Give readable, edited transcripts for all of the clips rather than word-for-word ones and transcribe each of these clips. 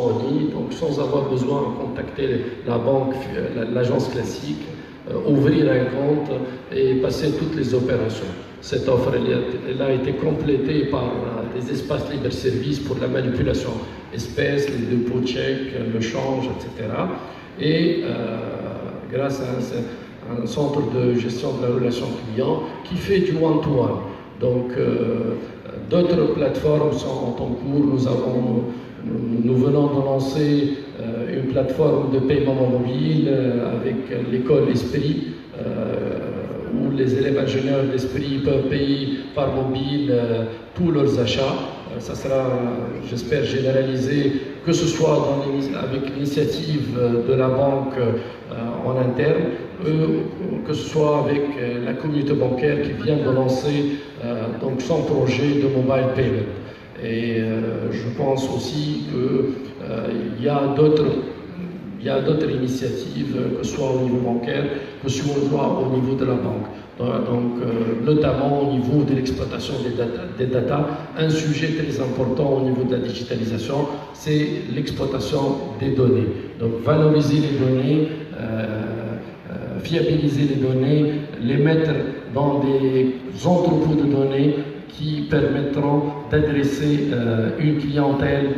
en ligne, donc sans avoir besoin de contacter la banque, l'agence classique, ouvrir un compte et passer toutes les opérations. Cette offre elle a été complétée par des espaces libre-service pour la manipulation espèces, les dépôts chèques, le change, etc. Et grâce à un centre de gestion de la relation client qui fait du one-to-one. Donc d'autres plateformes sont en cours. Nous venons de lancer une plateforme de paiement mobile avec l'école Esprit, où les élèves ingénieurs d'Esprit peuvent payer par mobile tous leurs achats. Ça sera, j'espère, généralisé, que ce soit avec l'initiative de la banque en interne, que ce soit avec la communauté bancaire qui vient de lancer donc son projet de mobile payment. Et je pense aussi qu'il y a d'autres initiatives, que ce soit au niveau bancaire, que ce soit au niveau de la banque. Donc, notamment au niveau de l'exploitation des data, un sujet très important au niveau de la digitalisation, c'est l'exploitation des données. Donc, valoriser les données, fiabiliser les données, les mettre dans des entrepôts de données qui permettront d'adresser une clientèle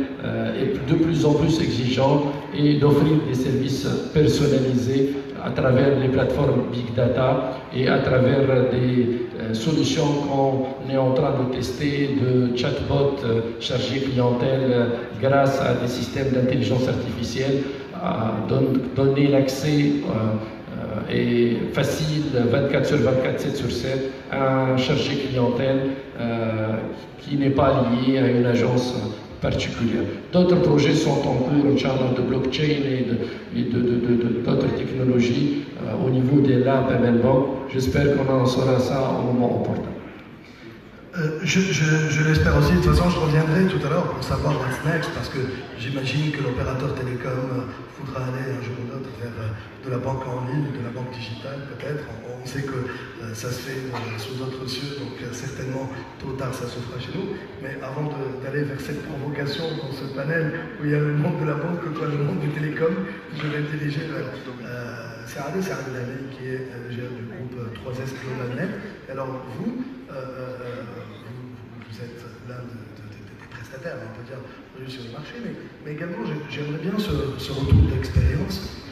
de plus en plus exigeante et d'offrir des services personnalisés à travers les plateformes Big Data et à travers des solutions qu'on est en train de tester de chatbot chargé clientèle grâce à des systèmes d'intelligence artificielle, à donner l'accès et facile 24 sur 24, 7 sur 7 à un chargé clientèle qui n'est pas lié à une agence particulière. D'autres projets sont en cours, Inch'Allah, de blockchain et d'autres technologies au niveau des labs MLBank. J'espère qu'on en saura ça au moment opportun. Je l'espère aussi. De toute façon, je reviendrai tout à l'heure pour savoir what's next, parce que j'imagine que l'opérateur télécom voudra aller un jour ou l'autre vers de la banque en ligne, de la banque digitale peut-être. On sait que ça se fait sous d'autres cieux, donc certainement tôt ou tard ça se fera chez nous. Mais avant d'aller vers cette provocation dans ce panel où il y a le monde de la banque, toi le monde des télécoms, je vais diriger vers Saad Elali, qui est du groupe 3S Global Net. Alors vous êtes l'un des prestataires, on peut dire, sur le marché, mais également j'aimerais bien ce retour d'expérience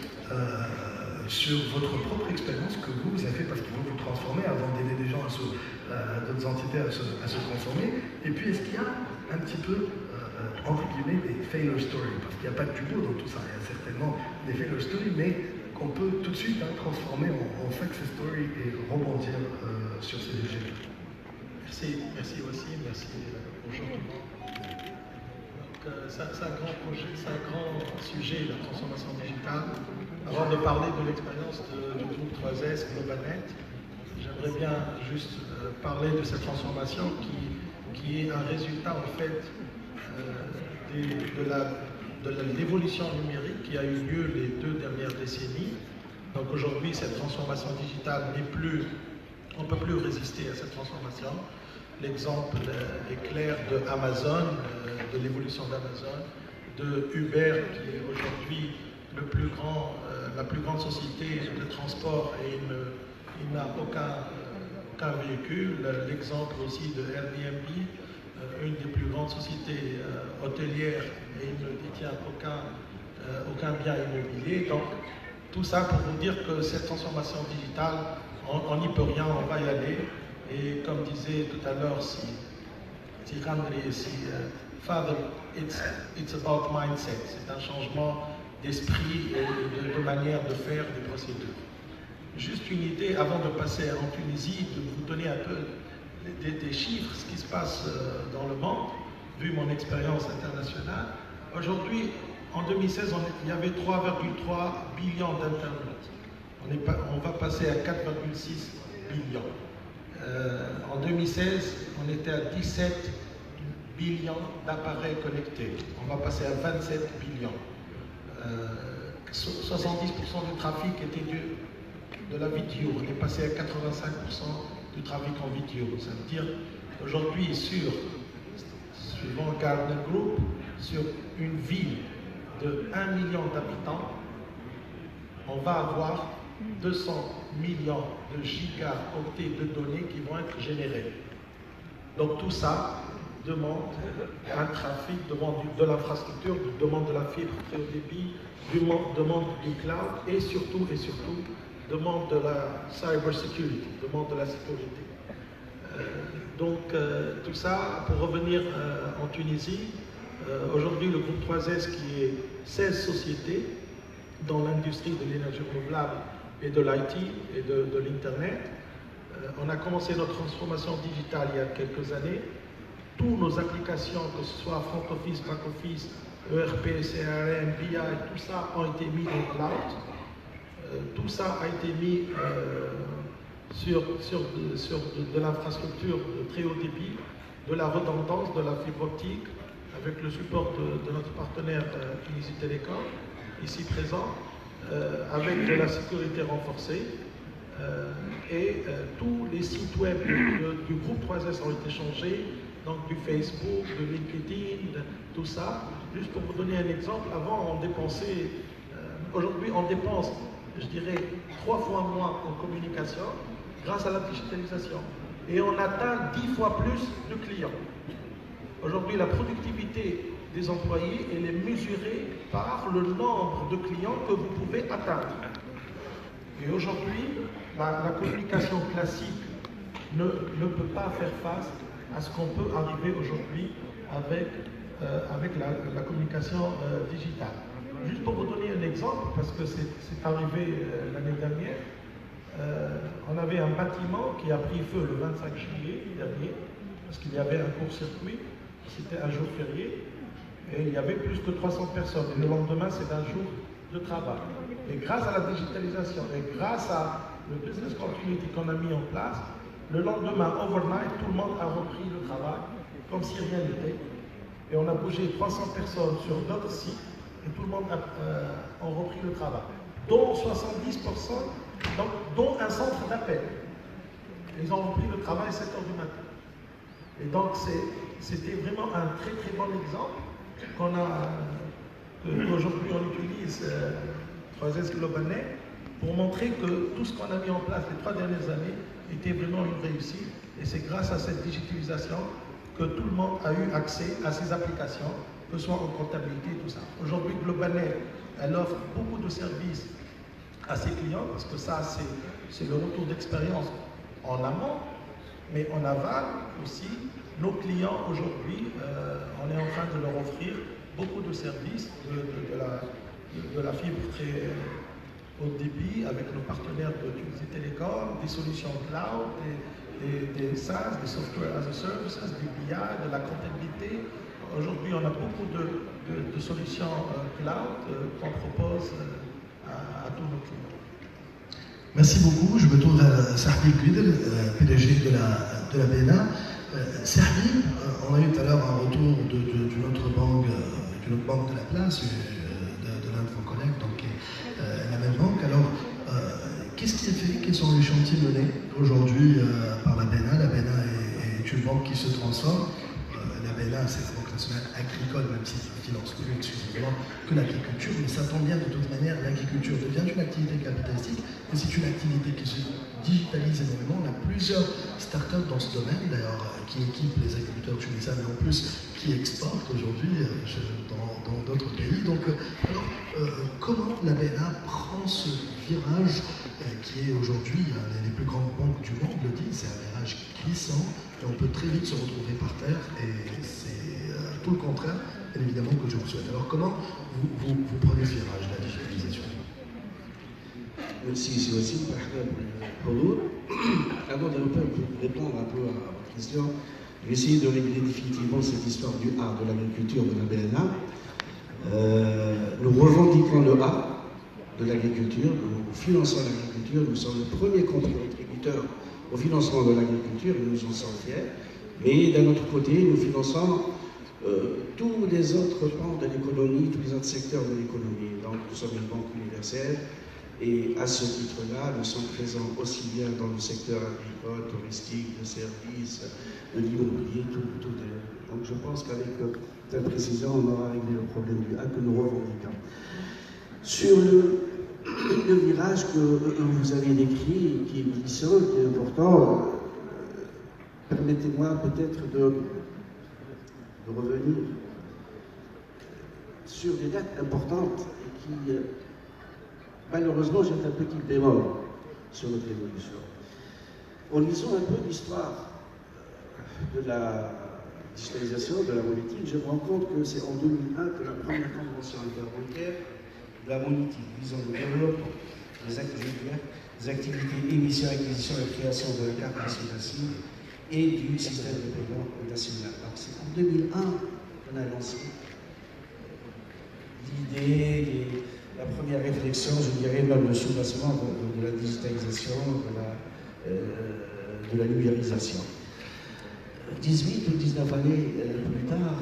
sur votre propre expérience que vous avez fait, parce qu'il faut vous transformer avant d'aider des gens, d'autres entités à se transformer. Et puis est-ce qu'il y a un petit peu, entre guillemets, des failure stories, parce qu'il n'y a pas de du beau dans tout ça, il y a certainement des failure stories, mais qu'on peut tout de suite transformer en success story et rebondir sur ces sujets. Merci aussi, merci. Bonjour tout le monde. C'est un grand projet, c'est un grand sujet, la transformation digitale. Avant de parler de l'expérience du groupe 3S GlobalNet, j'aimerais bien juste parler de cette transformation qui est un résultat en fait de l'évolution numérique qui a eu lieu les 2 dernières décennies. Donc aujourd'hui, cette transformation digitale n'est plus, on ne peut plus résister à cette transformation. L'exemple est clair de Amazon, de l'évolution d'Amazon, de Uber qui est aujourd'hui la plus grande société de transport et il n'a aucun véhicule. L'exemple aussi de Airbnb, une des plus grandes sociétés hôtelières et il ne détient aucun bien immobilier. Donc tout ça pour vous dire que cette transformation digitale, on n'y peut rien, on va y aller. Et comme disait tout à l'heure, Father, it's about mindset. C'est un changement d'esprit et de manière de faire des procédures. Juste une idée, avant de passer en Tunisie, de vous donner un peu des chiffres, ce qui se passe dans le monde, vu mon expérience internationale. Aujourd'hui, en 2016, il y avait 3,3 billions d'Internet. On va passer à 4,6 billions. En 7016, on était à 17 billions d'appareils connectés. On va passer à 27 billions. 70% du trafic était de la vidéo. On est passé à 85% du trafic en vidéo. Ça veut dire qu'aujourd'hui, suivant Gartner Group, sur une ville de 1 million d'habitants, on va avoir 200 millions de gigaoctets de données qui vont être générés. Donc tout ça demande un trafic, demande de l'infrastructure, demande de la fibre très haut débit, demande du cloud et surtout, demande de la cyber security, demande de la sécurité. Tout ça, pour revenir en Tunisie, aujourd'hui le groupe 3S qui est 16 sociétés dans l'industrie de l'énergie renouvelable et de l'IT et de l'Internet. On a commencé notre transformation digitale il y a quelques années. Toutes nos applications, que ce soit front office, back office, ERP, CRM, BI, tout ça ont été mis en cloud. Tout ça a été mis sur de l'infrastructure de très haut débit, de la redondance, de la fibre optique, avec le support de notre partenaire Tunisie Télécom, ici présent, avec de la sécurité renforcée. Tous les sites web du groupe 3S ont été changés, donc du Facebook, de LinkedIn, tout ça. Juste pour vous donner un exemple, avant on dépensait, aujourd'hui on dépense, je dirais, 3 fois moins en communication grâce à la digitalisation. Et on atteint 10 fois plus de clients. Aujourd'hui, la productivité des employés, elle est mesurée par le nombre de clients que vous pouvez atteindre. Et aujourd'hui, la communication classique ne peut pas faire face à ce qu'on peut arriver aujourd'hui avec la communication digitale. Juste pour vous donner un exemple, parce que c'est arrivé l'année dernière, on avait un bâtiment qui a pris feu le 25 juillet dernier, parce qu'il y avait un court-circuit, c'était un jour férié, et il y avait plus de 300 personnes. Et le lendemain, c'est un jour de travail. Et grâce à la digitalisation et grâce à le business continuity qu'on a mis en place, le lendemain, overnight, tout le monde a repris le travail, comme si rien n'était. Et on a bougé 300 personnes sur d'autres sites, et tout le monde a repris le travail, dont 70%, dont un centre d'appel. Ils ont repris le travail à 7 h du matin. Et donc, c'était vraiment un très très bon exemple qu'aujourd'hui on utilise 3S Globalnet pour montrer que tout ce qu'on a mis en place les 3 dernières années était vraiment une réussite. Et c'est grâce à cette digitalisation que tout le monde a eu accès à ces applications, que ce soit en comptabilité et tout ça. Aujourd'hui, Globalnet, elle offre beaucoup de services à ses clients, parce que ça, c'est le retour d'expérience en amont, mais en aval aussi. Nos clients aujourd'hui, on est en train de leur offrir beaucoup de services, de la fibre très haut débit avec nos partenaires de Tunisie Télécom, des solutions cloud, des SaaS, des software as a service, des BI, de la comptabilité. Aujourd'hui, on a beaucoup de solutions cloud qu'on propose à tous nos clients. Merci beaucoup. Je me tourne vers Sahbib Guidel, PDG de la BNA. Sahbib, on a eu tout à l'heure un retour d'une autre banque de la place, de l'un de vos collègues, donc la même banque. Alors, qu'est-ce qui est fait? Quels sont les chantiers menés aujourd'hui par la BNA? La BNA est une banque qui se transforme. La BNA, c'est la Banque nationale agricole, même si ça ne finance plus exclusivement que l'agriculture, mais ça tombe bien de toute manière, l'agriculture devient une activité capitalistique, mais c'est une activité qui se digitalise énormément. On a plusieurs startups dans ce domaine, d'ailleurs, qui équipent les agriculteurs tunisiens, mais en plus qui exportent aujourd'hui dans d'autres pays. Donc, alors, comment la BNA prend ce virage qui est aujourd'hui, les plus grandes banques du monde le disent, c'est un virage glissant, et on peut très vite se retrouver par terre, et c'est tout le contraire, bien évidemment, que je vous souhaite. Alors, comment vous prenez ce virage, la digitalisation? Merci, c'est aussi pour nous. Avant de répondre un peu à votre question, je vais essayer de régler définitivement cette histoire du A de l'agriculture de la BNA. Nous revendiquons le A de l'agriculture, nous finançons l'agriculture, nous sommes le premier contributeur au financement de l'agriculture et nous en sommes fiers. Mais d'un autre côté, nous finançons tous les autres pans de l'économie, tous les autres secteurs de l'économie. Donc nous sommes une banque universelle et à ce titre-là, nous sommes présents aussi bien dans le secteur agricole, touristique, de services, de l'immobilier, tout. Donc je pense qu'avec telle précision, on aura réglé le problème du A que nous revendiquons. Sur le virage que vous avez décrit, qui est glissant, qui est important, permettez-moi peut-être de revenir sur des dates importantes et qui, malheureusement, jettent un petit bémol sur notre évolution. En lisant un peu l'histoire de la digitalisation de la monétique, je me rends compte que c'est en 2001 que la première convention interbancaire de la monétique visant le développement des activités émission, acquisition et création de la carte nationale et du système de paiement national. Donc c'est en 2001 qu'on a lancé l'idée, la première réflexion, je dirais, même le soubassement de la digitalisation, de la numérisation. 18 ou 19 années plus tard,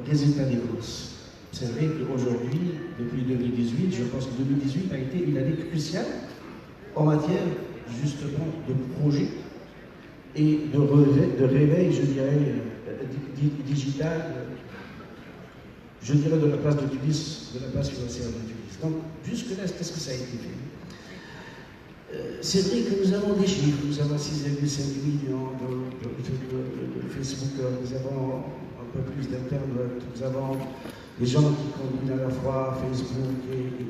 résultat des courses. C'est vrai qu'aujourd'hui, depuis 2018, je pense que 2018 a été une année cruciale en matière justement de projet et de réveil, je dirais, digital, je dirais de la place de Tunis, de la place financière de Tunis. Donc, jusque-là, qu'est-ce que ça a été fait? C'est vrai que nous avons des chiffres, nous avons 6,5 millions de Facebookers, nous avons un peu plus d'Internet, nous avons des gens qui combinent à la fois Facebook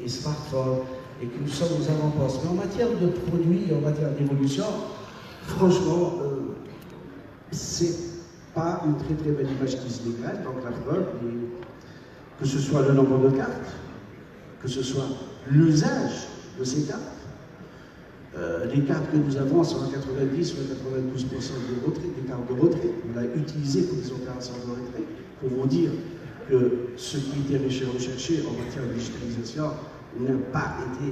et smartphone, et que nous sommes aux avant-postes. Mais en matière de produits, en matière d'évolution, franchement, c'est pas une très très belle image qui se dégage. Donc la preuve, que ce soit le nombre de cartes, que ce soit l'usage de ces cartes, les cartes que nous avons sont à 90 ou à 92% de retrait, des cartes de retrait. On l'a utilisé pour des opérations de retrait, pour vous dire que ce qui était recherché en matière de digitalisation n'a pas été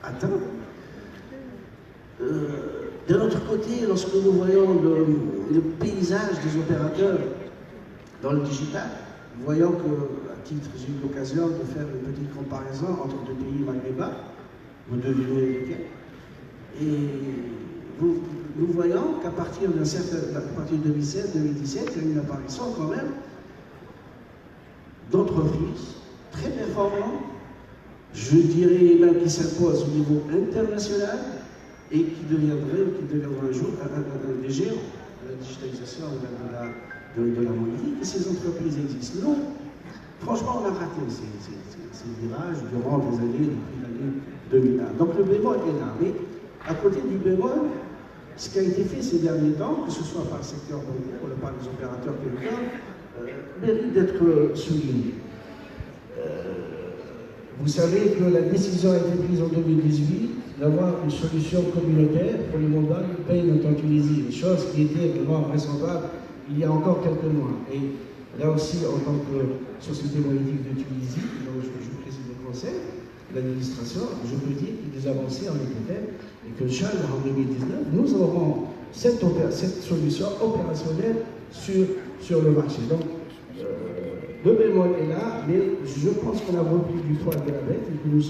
atteint. D'un autre côté, lorsque nous voyons le paysage des opérateurs dans le digital, voyons que, à titre, j'ai eu l'occasion de faire une petite comparaison entre deux pays maghrébins, vous devinez lesquels, et nous voyons qu'à partir de 2016-2017, il y a une apparition quand même d'entreprises très performantes, je dirais même qui s'imposent au niveau international et qui deviendront un jour des géants de la digitalisation de la monétique. Et ces entreprises existent. Non, franchement, on a raté ces virages durant des années, depuis l'année 2001. Donc le bémol est là. Mais à côté du bémol, ce qui a été fait ces derniers temps, que ce soit par le secteur bancaire ou par les opérateurs télécoms, mérite d'être souligné. Vous savez que la décision a été prise en 2018 d'avoir une solution communautaire pour le mobile payment en Tunisie, une chose qui était vraiment vraisemblable il y a encore quelques mois. Et là aussi, en tant que société monétique de Tunisie, dont je préside le conseil d'administration, je peux dire que des avancées en été faites et que en 2019, nous aurons cette solution opérationnelle sur le marché. Donc, le bémol est là, mais je pense qu'on a repris du poil de la bête et que nous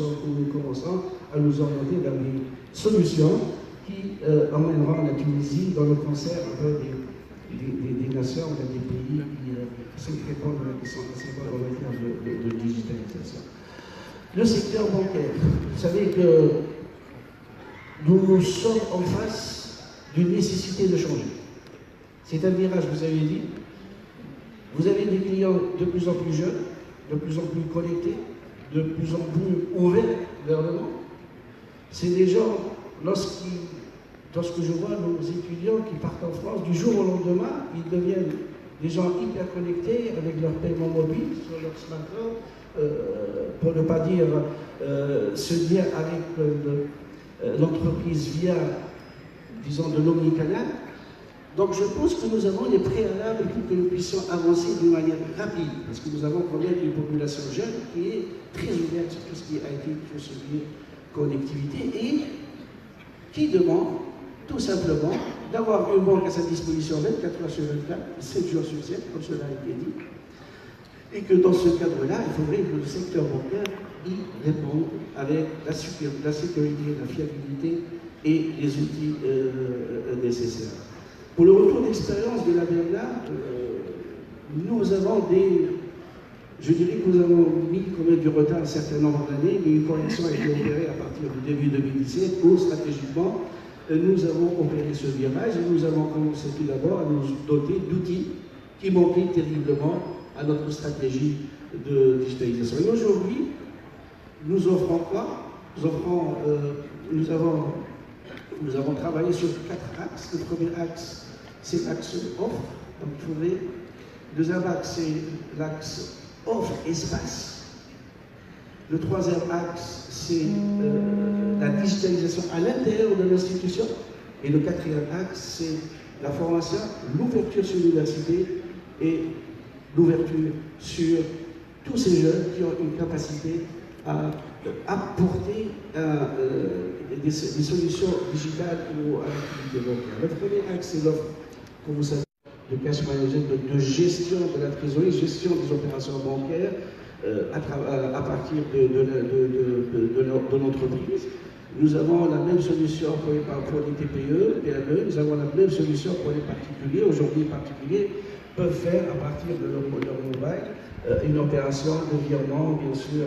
commençons à nous orienter vers des solutions qui emmèneront la Tunisie dans le concert des nations, des pays qui sont très bons en matière de digitalisation. Le secteur bancaire, vous savez que nous sommes en face d'une nécessité de changer. C'est un virage, vous avez dit. Vous avez des clients de plus en plus jeunes, de plus en plus connectés, de plus en plus ouverts vers le monde. C'est des gens, lorsque je vois nos étudiants qui partent en France, du jour au lendemain, ils deviennent des gens hyper connectés avec leur paiement mobile sur leur smartphone, pour ne pas dire se lien avec l'entreprise via, disons, de l'omnicanal. Donc je pense que nous avons les préalables pour que nous puissions avancer d'une manière rapide, parce que nous avons quand même une population jeune qui est très ouverte sur tout ce qui a été tout ce qui est connectivité et qui demande tout simplement d'avoir une banque à sa disposition 24 heures sur 24, 7 jours sur 7, comme cela a été dit, et que dans ce cadre-là, il faudrait que le secteur bancaire y réponde avec la sécurité, la fiabilité et les outils nécessaires. Pour le retour d'expérience de la BNA, nous avons je dirais que nous avons mis quand même du retard un certain nombre d'années, mais une correction a été opérée à partir du début 2017 où stratégiquement nous avons opéré ce virage et nous avons commencé tout d'abord à nous doter d'outils qui manquaient terriblement à notre stratégie de digitalisation. Et aujourd'hui, nous offrons quoi? Nous avons travaillé sur 4 axes. Le premier axe, c'est l'axe offre. Donc, le deuxième axe, c'est l'axe offre-espace. Le troisième axe, c'est la digitalisation à l'intérieur de l'institution. Et le quatrième axe, c'est la formation, l'ouverture sur l'université et l'ouverture sur tous ces jeunes qui ont une capacité à apporter des solutions digitales à l'activité bancaire. Le premier axe, c'est l'offre, comme vous savez, de cash management, de gestion de la trésorerie, gestion des opérations bancaires à partir de l'entreprise. Nous avons la même solution pour les TPE, PME, nous avons la même solution pour les particuliers. Aujourd'hui, les particuliers peuvent faire à partir de leur mobile une opération de virement, bien sûr,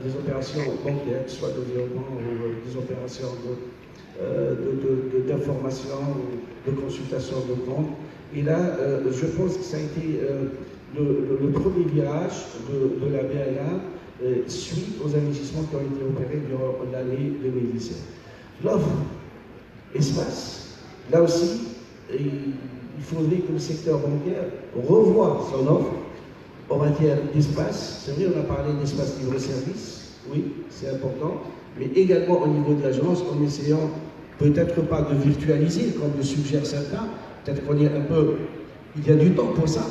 des opérations bancaires, soit de virement ou des opérations d'information ou de consultation de compte. Et là, je pense que ça a été le premier virage de la BNA suite aux investissements qui ont été opérés durant l'année 2017. L'offre espace, là aussi, il faudrait que le secteur bancaire revoie son offre en matière d'espace. C'est vrai, on a parlé d'espace libre-service, oui, c'est important, mais également au niveau de l'agence, en essayant peut-être pas de virtualiser, comme le suggèrent certains, peut-être qu'on est un peu, il y a du temps pour ça,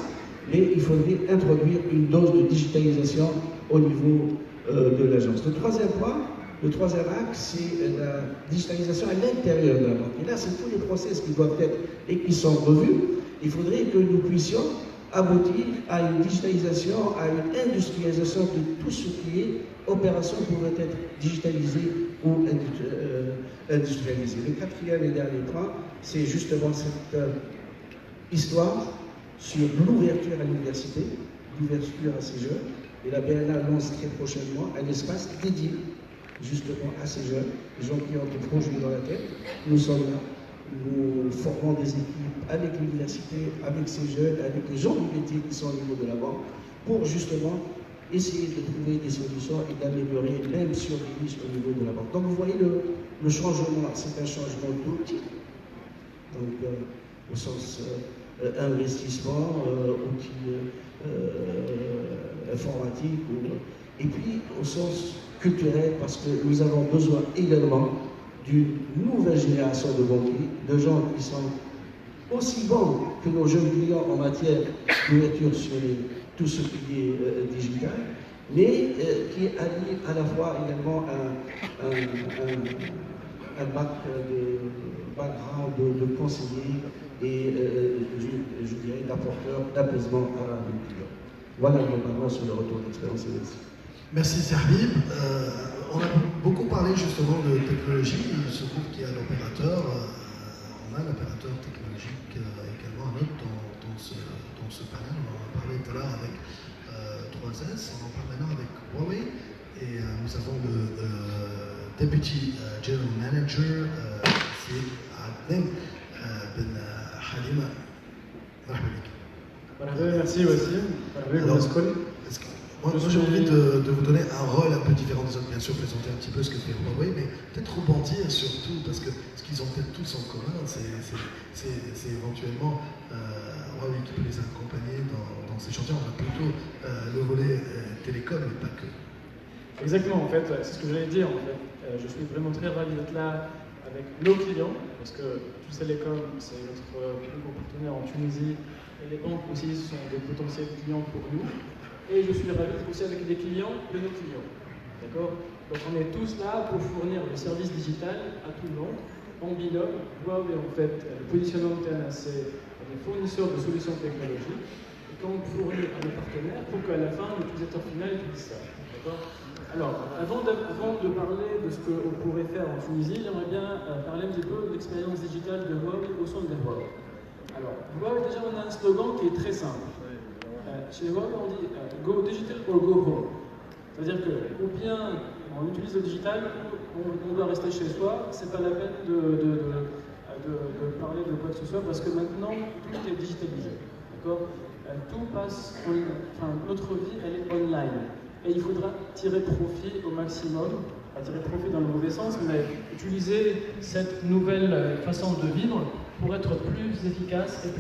mais il faudrait introduire une dose de digitalisation au niveau de l'agence. Le troisième point, le troisième axe, c'est la digitalisation à l'intérieur de la banque. Et là, c'est tous les process qui doivent être et qui sont revus. Il faudrait que nous puissions aboutir à une digitalisation, à une industrialisation de tout ce qui est opération pourrait être digitalisée ou industrialisée. Le quatrième et dernier point, c'est justement cette histoire sur l'ouverture à l'université, l'ouverture à ces jeunes. Et la BNA lance très prochainement un espace dédié justement à ces jeunes, les gens qui ont des projets dans la tête. Nous sommes là, nous formons des équipes avec l'université, avec ces jeunes, avec les gens du métier qui sont au niveau de la banque, pour justement essayer de trouver des solutions et d'améliorer même sur les risques au niveau de la banque. Donc vous voyez le changement, c'est un changement d'outil, donc au sens investissement, outils informatiques, et puis au sens culturel, parce que nous avons besoin également d'une nouvelle génération de banquiers, de gens qui sont aussi bons que nos jeunes clients en matière d'ouverture sur tout ce qui est digital, mais qui allie à la fois également un background de conseiller et je dirais d'apporteur d'apaisement à la culture. Voilà globalement sur le retour d'expérience. Merci Serbib. On a beaucoup parlé justement de technologie. Il se trouve qu'il y a l'opérateur, on a l'opérateur technologique également un autre dans ce panel. On en a parlé tout à l'heure avec 3S, on en parle maintenant avec Huawei. Et nous avons le Deputy General Manager, c'est Adem Ben Halima. Merci aussi. Moi, j'ai envie de vous donner un rôle un peu différent des autres, bien sûr, présenter un petit peu ce que fait Huawei, mais peut-être rebondir surtout, parce que ce qu'ils ont peut-être tous en commun, c'est éventuellement Huawei qui peut les accompagner dans ces chantiers. On a plutôt le volet télécom, mais pas que. Exactement, en fait, c'est ce que j'allais dire. En fait. Je suis vraiment très ravi d'être là avec nos clients, parce que Tous Télécom, c'est notre plus gros partenaire en Tunisie, et les banques aussi sont des potentiels clients pour nous. Et je suis ravi aussi avec les clients de nos clients. D'accord? Donc on est tous là pour fournir le service digital à tout le monde, en binôme. Huawei, en fait, le positionnement interne, c'est des fournisseurs de solutions technologiques. Et quand on fournit à nos partenaires, pour qu'à la fin, l'utilisateur final utilise ça. D'accord? Alors, avant de parler de ce qu'on pourrait faire en Tunisie, j'aimerais bien parler un petit peu de l'expérience digitale de Huawei au sein de Huawei. Alors, Huawei, déjà, on a un slogan qui est très simple. Chez Huawei, on dit go digital or go home. C'est-à-dire que, ou bien on utilise le digital, on doit rester chez soi, c'est pas la peine de parler de quoi que ce soit, parce que maintenant, tout est digitalisé. D'accord ? Tout passe, enfin, notre vie, elle est online. Et il faudra tirer profit au maximum, pas tirer profit dans le mauvais sens, mais utiliser cette nouvelle façon de vivre pour être plus efficace et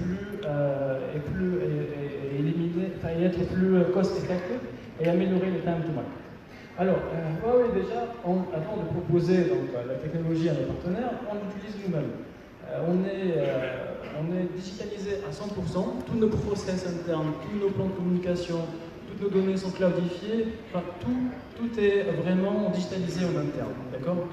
éliminer, enfin, et être plus cost-effective et améliorer les time to market. Alors, Huawei déjà, avant de proposer donc, la technologie à nos partenaires, on l'utilise nous-mêmes. On est digitalisé à 100%, tous nos process internes, tous nos plans de communication, toutes nos données sont cloudifiées, enfin, tout est vraiment digitalisé en interne, d'accord ?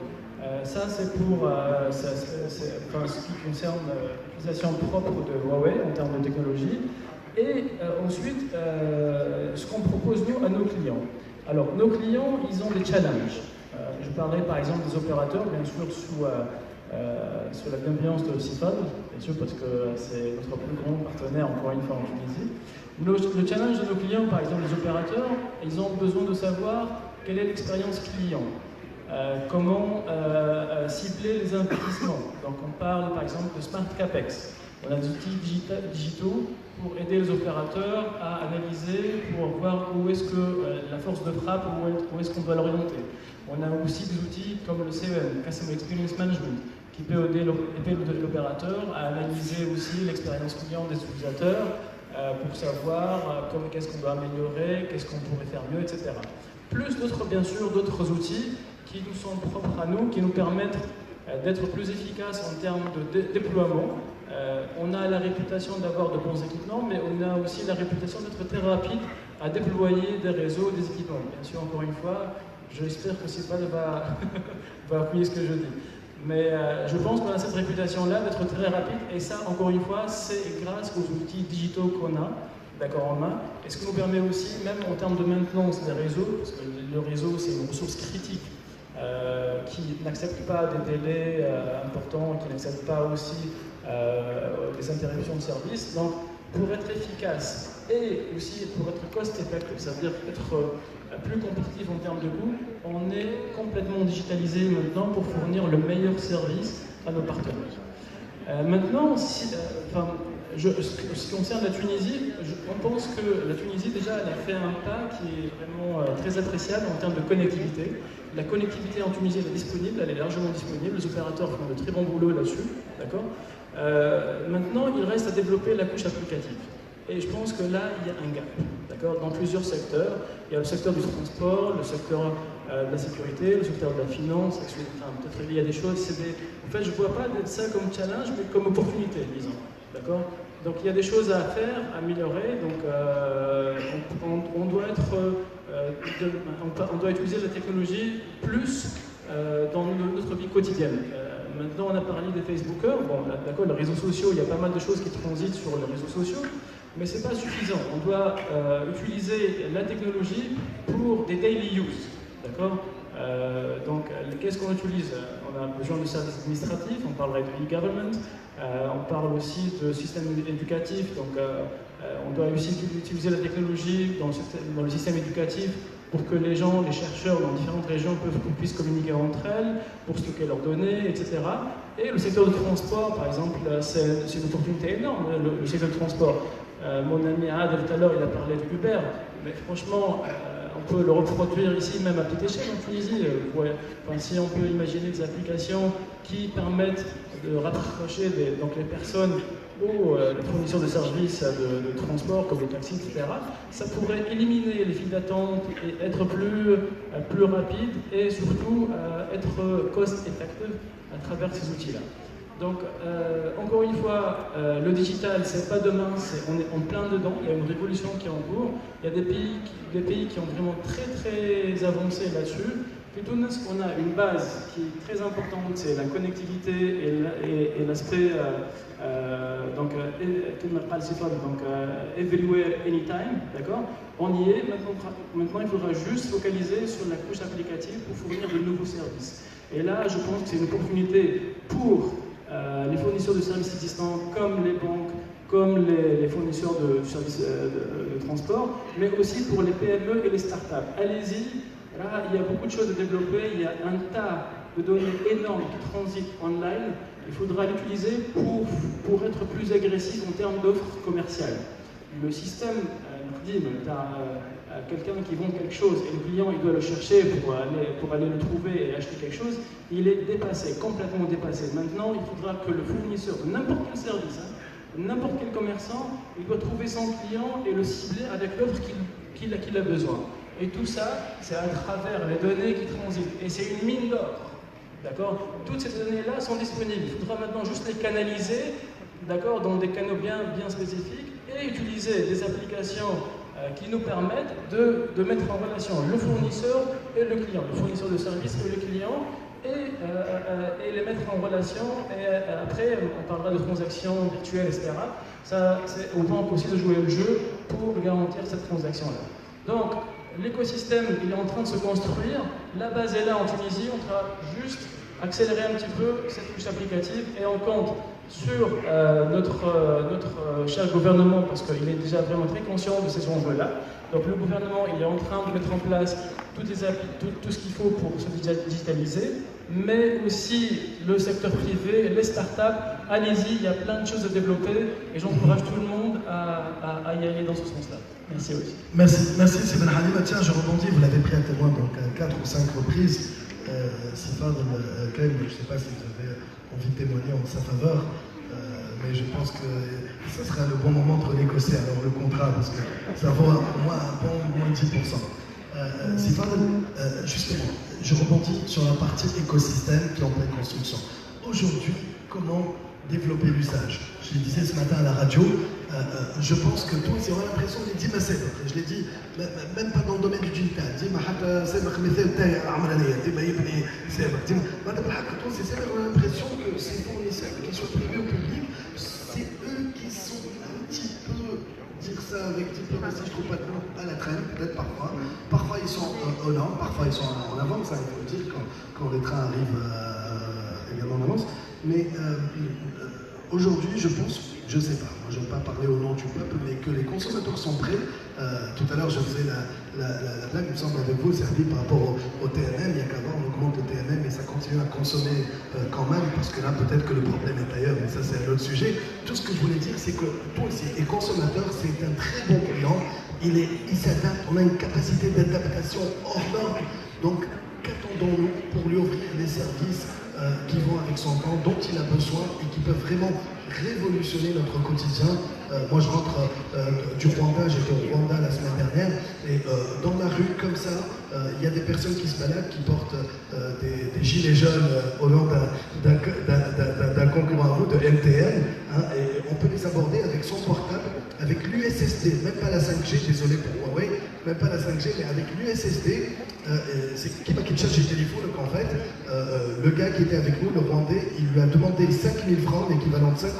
Ça, c'est pour ce qui concerne l'utilisation propre de Huawei en termes de technologie. Et ensuite, ce qu'on propose nous à nos clients. Alors, nos clients, ils ont des challenges. Je parlais par exemple des opérateurs, bien sûr, sous la bienveillance de CIFAD, bien sûr, parce que c'est notre plus grand partenaire, encore une fois, en Tunisie. Le challenge de nos clients, par exemple les opérateurs, ils ont besoin de savoir quelle est l'expérience client, comment cibler les investissements. Donc on parle par exemple de Smart CAPEX. On a des outils digitaux pour aider les opérateurs à analyser, pour voir où est-ce que la force de frappe, où est-ce qu'on doit l'orienter. On a aussi des outils comme le CEM, Customer Experience Management, qui peut aider l'opérateur à analyser aussi l'expérience client des utilisateurs pour savoir qu'est-ce qu'on doit améliorer, qu'est-ce qu'on pourrait faire mieux, etc. Plus bien sûr d'autres outils qui nous sont propres à nous, qui nous permettent d'être plus efficaces en termes de déploiement. On a la réputation d'avoir de bons équipements, mais on a aussi la réputation d'être très rapide à déployer des réseaux, des équipements. Bien sûr, encore une fois, j'espère que CIFAD va appuyer ce que je dis. Mais je pense qu'on a cette réputation-là d'être très rapide, et ça, encore une fois, c'est grâce aux outils digitaux qu'on a, d'accord, en main, et ce qui nous permet aussi, même en termes de maintenance des réseaux, parce que le réseau, c'est une ressource critique, qui n'accepte pas des délais importants, qui n'accepte pas aussi des interruptions de service. Donc, pour être efficace et aussi pour être cost-effective, c'est-à-dire être plus compétitif en termes de coût, on est complètement digitalisé maintenant pour fournir le meilleur service à nos partenaires. Maintenant, ce qui concerne la Tunisie, on pense que la Tunisie déjà elle a fait un pas qui est vraiment très appréciable en termes de connectivité. La connectivité en Tunisie elle est disponible, elle est largement disponible, les opérateurs font de très bon boulot là-dessus, d'accord. Maintenant, il reste à développer la couche applicative. Et je pense que là, il y a un gap, d'accord, dans plusieurs secteurs. Il y a le secteur du transport, le secteur de la sécurité, le secteur de la finance, peut-être il y a des choses, en fait, je ne vois pas ça comme challenge, mais comme opportunité, disons, d'accord. Donc il y a des choses à faire, à améliorer, donc on doit utiliser la technologie plus dans notre vie quotidienne. Maintenant, on a parlé des Facebookers. Bon, d'accord, les réseaux sociaux, il y a pas mal de choses qui transitent sur les réseaux sociaux, mais ce n'est pas suffisant. On doit utiliser la technologie pour des daily use, d'accord. Donc, qu'est-ce qu'on utilise? On a besoin de services administratifs, on parlerait de e-government, on parle aussi de système éducatif, donc on doit aussi utiliser la technologie dans le système éducatif pour que les gens, les chercheurs dans différentes régions puissent communiquer entre elles, pour stocker leurs données, etc. Et le secteur du transport, par exemple, c'est une opportunité énorme, le secteur du transport. Mon ami Adel, tout à l'heure, il a parlé de Uber, mais franchement, on peut le reproduire ici, même à petite échelle en Tunisie. Si on peut imaginer des applications qui permettent de rapprocher les personnes aux fournisseurs de services de transport, comme les taxis, etc., ça pourrait éliminer les files d'attente et être plus rapide et surtout être cost-effective à travers ces outils-là. Donc, encore une fois, le digital, c'est pas demain, on est en plein dedans, il y a une révolution qui est en cours, il y a des pays qui ont vraiment très très avancé là-dessus. Puis Tunis, on a une base qui est très importante, c'est la connectivité et l'aspect, everywhere, anytime, d'accord. On y est, maintenant il faudra juste focaliser sur la couche applicative pour fournir de nouveaux services. Et là, je pense que c'est une opportunité pour les fournisseurs de services existants comme les banques, comme les fournisseurs de services de transport, mais aussi pour les PME et les startups. Allez-y, là, il y a beaucoup de choses à développer, il y a un tas de données énormes qui transitent online. Il faudra l'utiliser pour être plus agressif en termes d'offres commerciales. Le système, tu as quelqu'un qui vend quelque chose et le client il doit le chercher pour aller le trouver et acheter quelque chose, il est dépassé, complètement dépassé. Maintenant, il faudra que le fournisseur de n'importe quel service, n'importe quel commerçant, il doit trouver son client et le cibler avec l'offre qu'il a besoin. Et tout ça, c'est à travers les données qui transitent. Et c'est une mine d'or. D'accord ? Toutes ces données-là sont disponibles. Il faudra maintenant juste les canaliser, d'accord, dans des canaux bien spécifiques et utiliser des applications qui nous permettent de mettre en relation le fournisseur et le client, le fournisseur de services et le client, et les mettre en relation. Et après, on parlera de transactions virtuelles, etc. Ça, c'est aux banques aussi de jouer le jeu pour garantir cette transaction-là. Donc, l'écosystème, il est en train de se construire. La base est là en Tunisie. On va juste accélérer un petit peu cette couche applicative et on compte sur notre cher gouvernement parce qu'il est déjà vraiment très conscient de ces enjeux-là. Donc le gouvernement, il est en train de mettre en place tout ce qu'il faut pour se digitaliser, mais aussi le secteur privé, les startups. Allez-y, il y a plein de choses à développer et j'encourage tout le monde à y aller dans ce sens-là. Merci aussi. Merci Sibel Halima. Tiens, je rebondis, vous l'avez pris à témoin donc à 4 ou 5 reprises. Sifad El-Kaïm, je ne sais pas si vous avez envie de témoigner en sa faveur, mais je pense que ce sera le bon moment de renégocier alors le contrat, parce que ça vaut au moins un bon moins 10%. Sifad, justement, je rebondis sur la partie écosystème qui est en pleine construction. Aujourd'hui, comment développer l'usage? Je le disais ce matin à la radio, je pense que tous, on a l'impression de dire, je l'ai dit, même pas dans le domaine du digital, on a l'impression que ces fournisseurs, qu'ils soient privés ou publics, c'est eux qui sont un petit peu, dire ça avec diplomatie, je trouve pas de mot, à la traîne, peut-être parfois. Parfois ils sont au nord, parfois ils sont en avance, ça il faut le dire, quand les trains arrivent également en avance. Mais aujourd'hui, je pense, je ne sais pas, moi je ne veux pas parler au nom du peuple, mais que les consommateurs sont prêts. Tout à l'heure, je faisais la blague, il me semble, avec vous, Servi, par rapport au TNM. Il n'y a qu'à voir, on augmente le TNM et ça continue à consommer quand même, parce que là, peut-être que le problème est ailleurs, mais ça, c'est un autre sujet. Tout ce que je voulais dire, c'est que toi aussi, et consommateur, c'est un très bon client. Il s'adapte, on a une capacité d'adaptation hors norme. Donc, qu'attendons-nous pour lui offrir des services qui vont avec son temps, dont il a besoin et qui peuvent vraiment révolutionner notre quotidien. Moi je rentre du Rwanda, j'étais au Rwanda la semaine dernière, et dans la rue comme ça, il y a des personnes qui se baladent, qui portent des gilets jaunes au nom d'un concurrent à vous, de MTN, hein, et on peut les aborder avec son portable, avec l'USSD, même pas la 5G, désolé pour Huawei, même pas la 5G, mais avec l'USSD, c'est qui m'a chargé le téléphone, donc en fait, le gars qui était avec nous, le Rwandais, il lui a demandé 5 000 francs, l'équivalent de 5 €,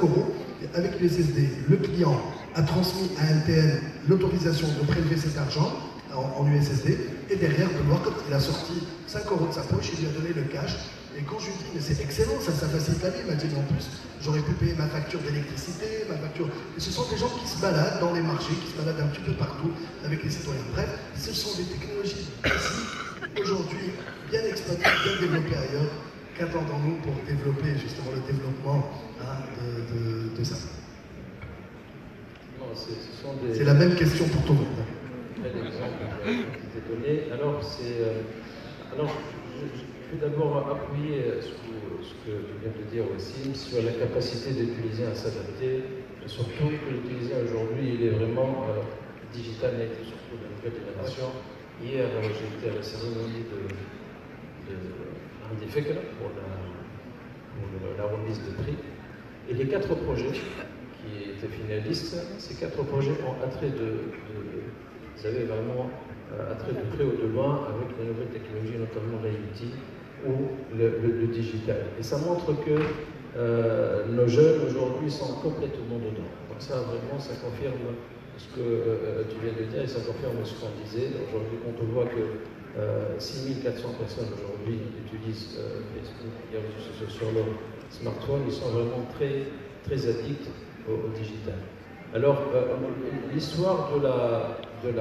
et avec l'USSD, le client a transmis à MTN l'autorisation de prélever cet argent en USSD, et derrière, il a sorti 5 € de sa poche, il lui a donné le cash, et quand je lui dis, mais c'est excellent, ça facilite la vie, il m'a dit, mais en plus, j'aurais pu payer ma facture d'électricité, ma facture... Et ce sont des gens qui se baladent dans les marchés, qui se baladent un petit peu partout avec les citoyens. Bref, ce sont des technologies aujourd'hui bien exploitées, bien développées ailleurs. Qu'attendons-nous pour développer justement le développement de ça? C'est la même question pour tout le monde. Quel exemple qui était donné. Alors, je vais d'abord appuyer ce que tu viens de dire aussi sur la capacité de Tunisien à s'adapter, surtout que le Tunisien aujourd'hui, il est vraiment digital native, surtout dans le cadre de la nation. Hier, j'ai été à la cérémonie de Hamdi Fekra pour la remise de prix. Et les 4 projets qui étaient finalistes, ces 4 projets ont attrait vous avez vraiment attrait de près ou de loin avec les nouvelles technologies, notamment l'IoT ou le digital. Et ça montre que nos jeunes aujourd'hui sont complètement dedans. Donc ça vraiment, ça confirme ce que tu viens de dire et ça confirme ce qu'on disait. Aujourd'hui, quand on voit que 6400 personnes aujourd'hui utilisent Facebook et les réseaux sociaux sur leur smartphone, ils sont vraiment très, très addicts au digital. Alors, l'histoire de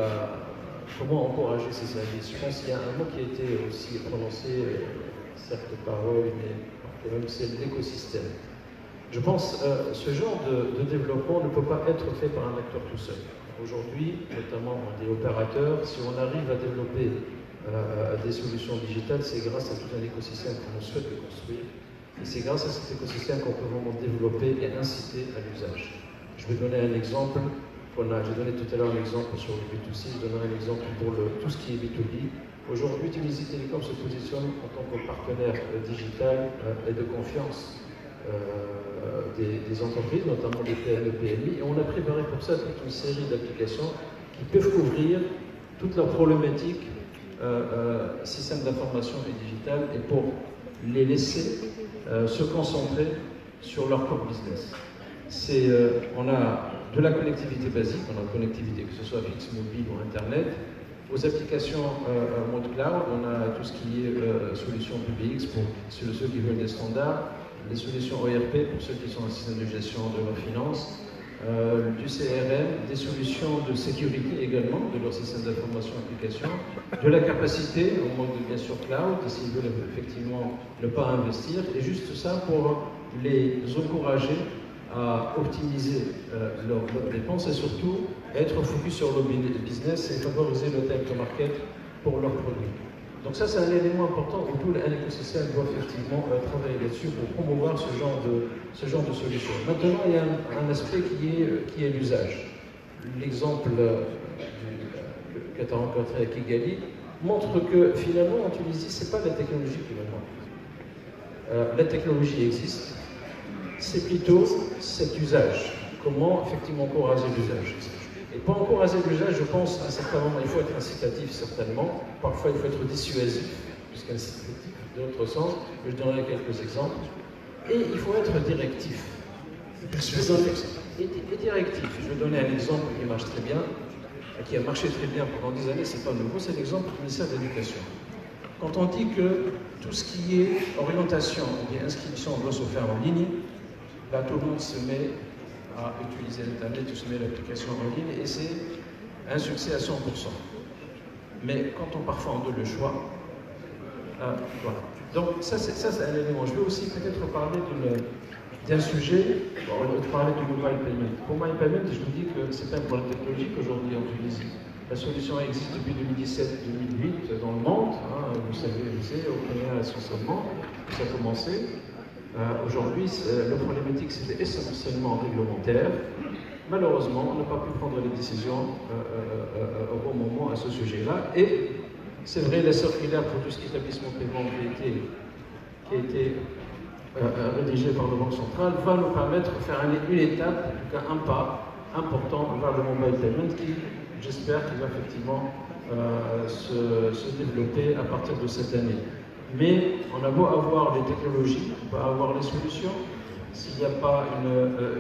comment encourager ces services, je pense qu'il y a un mot qui a été aussi prononcé, certes par eux, mais quand même c'est l'écosystème. Je pense que ce genre de développement ne peut pas être fait par un acteur tout seul. Aujourd'hui, notamment des opérateurs, si on arrive à développer des solutions digitales, c'est grâce à tout un écosystème qu'on souhaite construire. Et c'est grâce à cet écosystème qu'on peut vraiment développer et inciter à l'usage. Je vais donner un exemple. J'ai donné tout à l'heure un exemple sur le B2C, je donnerai un exemple pour tout ce qui est B2B. Aujourd'hui, Tunisie Télécom se positionne en tant que partenaire digital et de confiance des entreprises, notamment des PME, PMI, et on a préparé pour ça toute une série d'applications qui peuvent couvrir toute leur problématique système d'information et digital, et pour les laisser se concentrer sur leur core business. On a de la connectivité basique, on a la connectivité que ce soit fixe, mobile ou Internet, aux applications mode cloud, on a tout ce qui est solutions PBX pour ceux qui veulent des standards, des solutions ERP pour ceux qui sont en système de gestion de leurs finances, du CRM, des solutions de sécurité également de leur système d'information application, de la capacité au mode bien sûr cloud, s'ils veulent effectivement ne pas investir, et juste ça pour les encourager à optimiser leurs dépenses et surtout être focus sur le business et favoriser le time to market pour leurs produits. Donc ça, c'est un élément important où tout l'écosystème doit effectivement travailler là-dessus pour promouvoir ce genre de solution. Maintenant, il y a un aspect qui est l'usage. L'exemple que tu as rencontré à Kigali montre que finalement, en Tunisie, ce n'est pas la technologie qui manque. La technologie existe, c'est plutôt cet usage. Comment effectivement encourager l'usage. Et pour encourager l'usage, je pense à un certain moment, il faut être incitatif certainement, parfois il faut être dissuasif, puisqu'incitatif de l'autre sens, je donnerai quelques exemples, et il faut être directif. Et directif. Je vais donner un exemple qui marche très bien, qui a marché très bien pendant 10 années, c'est pas nouveau, c'est l'exemple du ministère de l'Éducation. Quand on dit que tout ce qui est orientation et inscription doit se faire en ligne, là tout le monde se met à utiliser Internet, se met l'application en ligne et c'est un succès à 100%. Mais quand on parfois on donne le choix, voilà. Donc ça c'est un élément. Je vais aussi peut-être parler d'un sujet, on va parler du mobile payment. Pour mobile payment, je vous dis que c'est un problème technologique aujourd'hui en Tunisie. La solution existe depuis 2017-2008 dans le monde, hein, vous savez, au Kenya essentiellement, ça a commencé. Aujourd'hui, la problématique c'était essentiellement réglementaire. Malheureusement, on n'a pas pu prendre les décisions au bon moment à ce sujet-là. Et c'est vrai, la circulaire pour tout ce qui est établissement de paiement qui a été rédigée par la Banque centrale va nous permettre de faire une étape, en tout cas un pas important vers le mobile payment qui, j'espère, qu'il va effectivement se développer à partir de cette année. Mais on a beau avoir les technologies, on va avoir les solutions, s'il n'y a pas une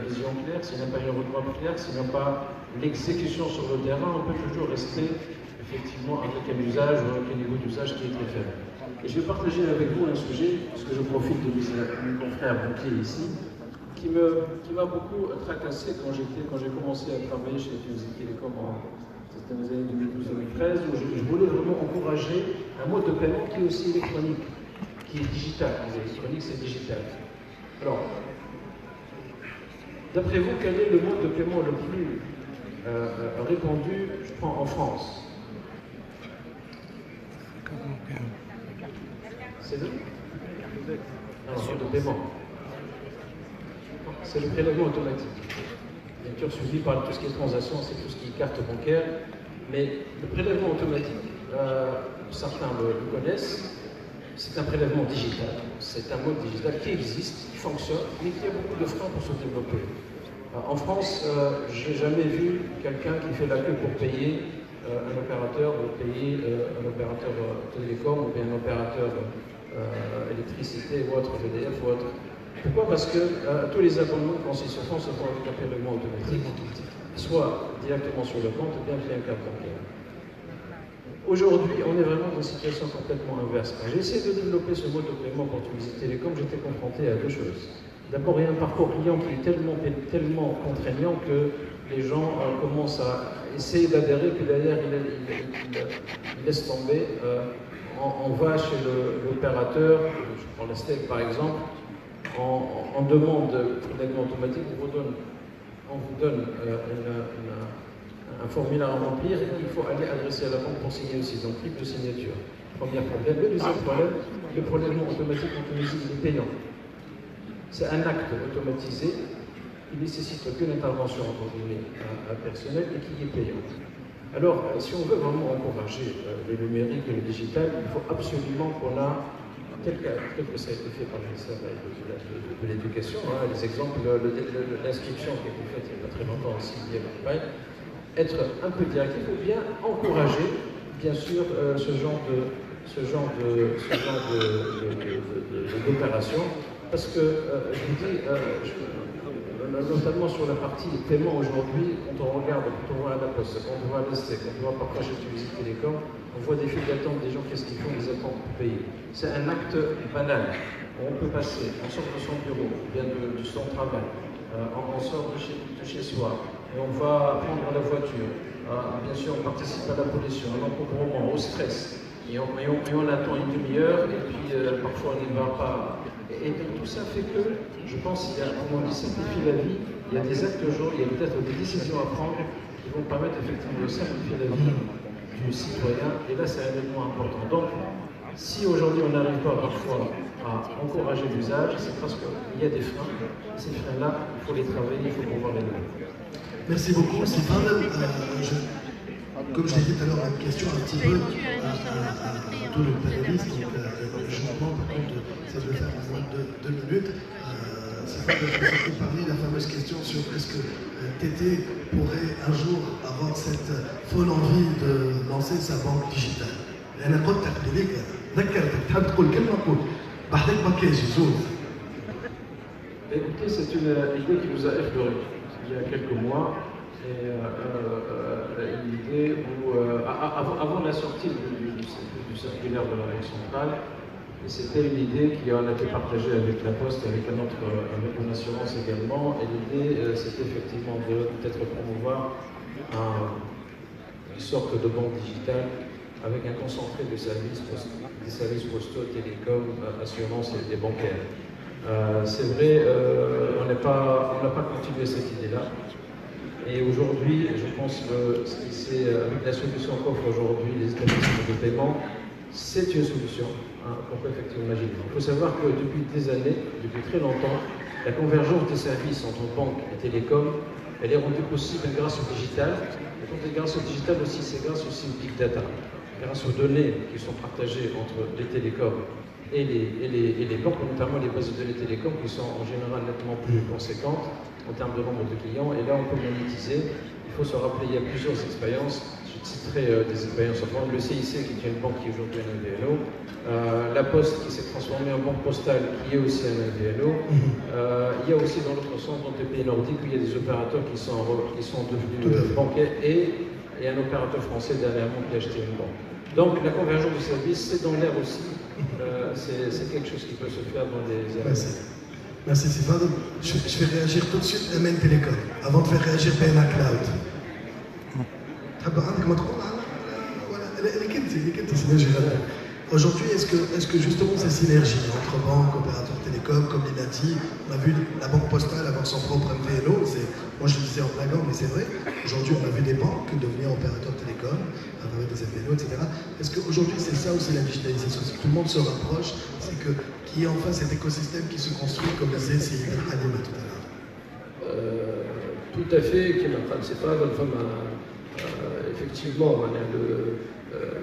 vision claire, s'il n'y a pas une roadmap claire, s'il n'y a pas l'exécution sur le terrain, on peut toujours rester effectivement avec un usage ou avec un niveau d'usage qui est très faible. Et je vais partager avec vous un sujet, parce que je profite de mes confrères banquiers ici, qui m'a beaucoup tracassé quand j'ai commencé à travailler chez Tunisie Télécom dans les années 2012-2013, où je voulais vraiment encourager un mode de paiement qui est aussi électronique, qui est digital. L'électronique, c'est digital. Alors, d'après vous, quel est le mode de paiement le plus répandu, je prends, en France? C'est le mode de paiement. C'est le prélèvement automatique. Bien sûr, suivi par tout ce qui est transaction, c'est tout ce qui est carte bancaire. Mais le prélèvement automatique, certains le connaissent, c'est un prélèvement digital. C'est un mode digital qui existe, qui fonctionne, mais qui a beaucoup de freins pour se développer. En France, je n'ai jamais vu quelqu'un qui fait la queue pour payer un opérateur, ou payer un opérateur télécom, ou bien un opérateur électricité, ou autre, EDF, ou autre. Pourquoi? Parce que tous les abonnements de concession se font avec un prélèvement automatique, soit directement sur le compte, ou bien via une carte bancaire. Aujourd'hui, on est vraiment dans une situation complètement inverse. Quand j'ai essayé de développer ce mode de paiement pour Tunisie Télécom, j'étais confronté à deux choses. D'abord, il y a un parcours client qui est tellement contraignant que les gens commencent à essayer d'adhérer, puis derrière ils laissent tomber. On va chez l'opérateur, je prends le steak par exemple, on demande prélèvement automatique, on vous donne un formulaire à remplir et il faut aller adresser à la banque pour signer aussi, donc triple signature. Premier problème. Le deuxième problème, le prélèvement automatique en Tunisie, il est payant. C'est un acte automatisé qui nécessite aucune intervention entre guillemets personnelle et qui est payant. Alors, si on veut vraiment encourager le numérique et le digital, il faut absolument qu'on a, tel que ça a été fait par le ministère de l'Éducation, les exemples, l'inscription qui a été faite il n'y a pas très longtemps aussi, il y a campagne, être un peu directif ou bien encourager, bien sûr, ce genre d'opération, parce que je vous dis, notamment sur la partie paiement aujourd'hui, quand on regarde, quand on voit à la poste, quand on voit à l'ESTEC, quand on voit parfois chez Tunisie Télécom, on voit des files d'attente des gens, qu'est-ce qu'ils font, ils attendent pour payer. C'est un acte banal. On peut passer, on sort de son bureau, bien de son travail, on sort de chez soi, et on va prendre la voiture. Bien sûr, on participe à la pollution, à l'encombrement, au stress. Et on attend une demi-heure, et puis parfois on n'y va pas. Et tout ça fait que, je pense, comme on dit, simplifier la vie, il y a des actes aujourd'hui, il y a peut-être des décisions à prendre qui vont permettre effectivement de simplifier la vie du citoyen, et là c'est un élément important. Donc, si aujourd'hui on n'arrive pas parfois à encourager l'usage, c'est parce qu'il y a des freins. Ces freins-là, il faut les travailler, il faut pouvoir les lever. Merci beaucoup, Stéphane. Comme je l'ai dit tout à l'heure, une question un petit peu à tous les panélistes. Je vous demande par contre de le faire en moins de 2 minutes. Stéphane, je vais surtout parler de la fameuse question sur est-ce que Tété pourrait un jour avoir cette folle envie de lancer sa banque digitale. أنا قلت لك ذكرتك تحب تقول كلمة قول بعدين ما كاينش زوز. Écoutez, c'est une idée qui nous a effleuré il y a quelques mois. Et une idée où, avant la sortie du circulaire de la Banque centrale, c'était une idée qui en a été partagée avec la Poste, avec une assurance également. Et l'idée, c'était effectivement de peut-être promouvoir une sorte de banque digitale avec un concentré des services postaux, télécom, assurance et bancaires. C'est vrai, on n'a pas continué cette idée-là. Et aujourd'hui, je pense que avec la solution qu'offrent aujourd'hui les établissements de paiement, c'est une solution qu'on peut effectivement imaginer. Il faut savoir que depuis des années, depuis très longtemps, la convergence des services entre banques et télécom, elle est rendue possible grâce au digital. Et quand c'est grâce au digital aussi, c'est grâce aussi au big data, grâce aux données qui sont partagées entre les télécoms et les banques, notamment les bases de données télécoms qui sont en général nettement plus conséquentes en termes de nombre de clients, et là on peut monétiser. Il faut se rappeler, il y a plusieurs expériences, je citerai des expériences, enfin, le CIC qui est une banque qui est aujourd'hui un MVNO, la Poste qui s'est transformée en banque postale qui est aussi un MVNO, il y a aussi dans l'autre sens, dans les pays nordiques, où il y a des opérateurs qui sont devenus bancaires et un opérateur français dernièrement qui a acheté une banque. Donc la convergence du service, c'est dans l'air aussi, c'est quelque chose qui peut se faire dans les années. Merci Stéphane. Je vais réagir tout de suite à MN Télécom, avant de faire réagir PNA Cloud. Aujourd'hui, est-ce que justement ces synergies entre banques, opérateurs télécoms, comme l'INATI, on a vu la banque postale avoir son propre MVNO, moi je le disais en blaguant, mais c'est vrai, aujourd'hui on a vu des banques devenir opérateurs télécoms, avec des MVNO, etc. Est-ce qu'aujourd'hui c'est ça aussi la digitalisation, c'est que tout le monde se rapproche, c'est qu'il y a enfin cet écosystème qui se construit, comme disait Sylvie Halima tout à l'heure. Tout à fait, c'est pas effectivement,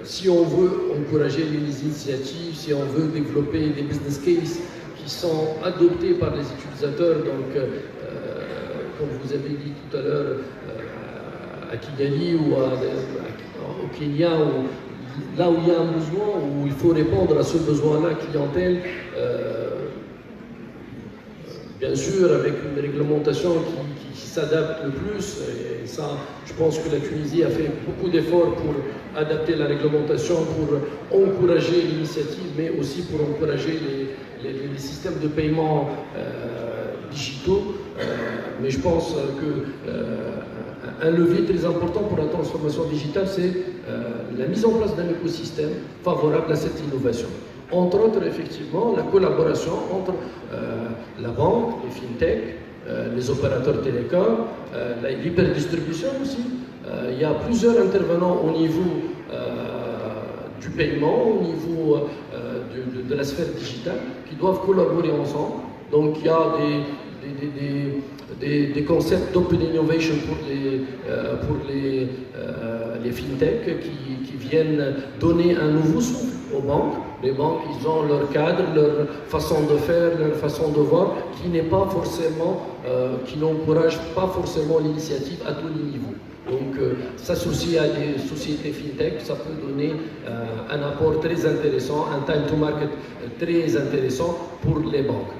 si on veut encourager les initiatives, si on veut développer des business cases qui sont adoptés par les utilisateurs, donc comme vous avez dit tout à l'heure, à Kigali ou au Kenya, là où il y a un besoin, où il faut répondre à ce besoin-là clientèle, bien sûr avec une réglementation qui s'adapte le plus, et ça, je pense que la Tunisie a fait beaucoup d'efforts pour adapter la réglementation, pour encourager l'initiative, mais aussi pour encourager les systèmes de paiement digitaux. mais je pense qu'un levier très important pour la transformation digitale, c'est la mise en place d'un écosystème favorable à cette innovation. Entre autres, effectivement, la collaboration entre la banque, les fintech, les opérateurs télécoms, l'hyperdistribution aussi. Il y a plusieurs intervenants au niveau du paiement, au niveau de la sphère digitale, qui doivent collaborer ensemble. Donc il y a des concepts d'open innovation pour les fintech qui viennent donner un nouveau souffle aux banques. Les banques, ils ont leur cadre, leur façon de faire, leur façon de voir, qui n'est pas forcément, qui n'encourage pas forcément l'initiative à tous les niveaux. Donc, s'associer à des sociétés fintech, ça peut donner un apport très intéressant, un time to market très intéressant pour les banques.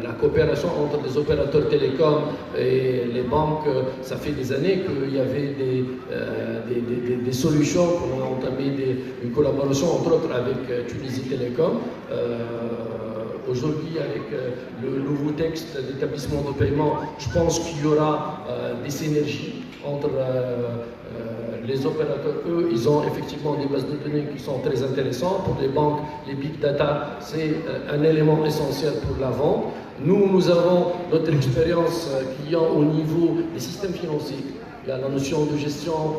La coopération entre les opérateurs télécoms et les banques, ça fait des années qu'il y avait des solutions, qu'on a entamé une collaboration entre autres avec Tunisie Télécom. Aujourd'hui, avec le nouveau texte d'établissement de paiement, je pense qu'il y aura des synergies entre les opérateurs. Eux, ils ont effectivement des bases de données qui sont très intéressantes. Pour les banques, les big data, c'est un élément essentiel pour la vente. Nous avons notre expérience client au niveau des systèmes financiers. Il y a la notion de gestion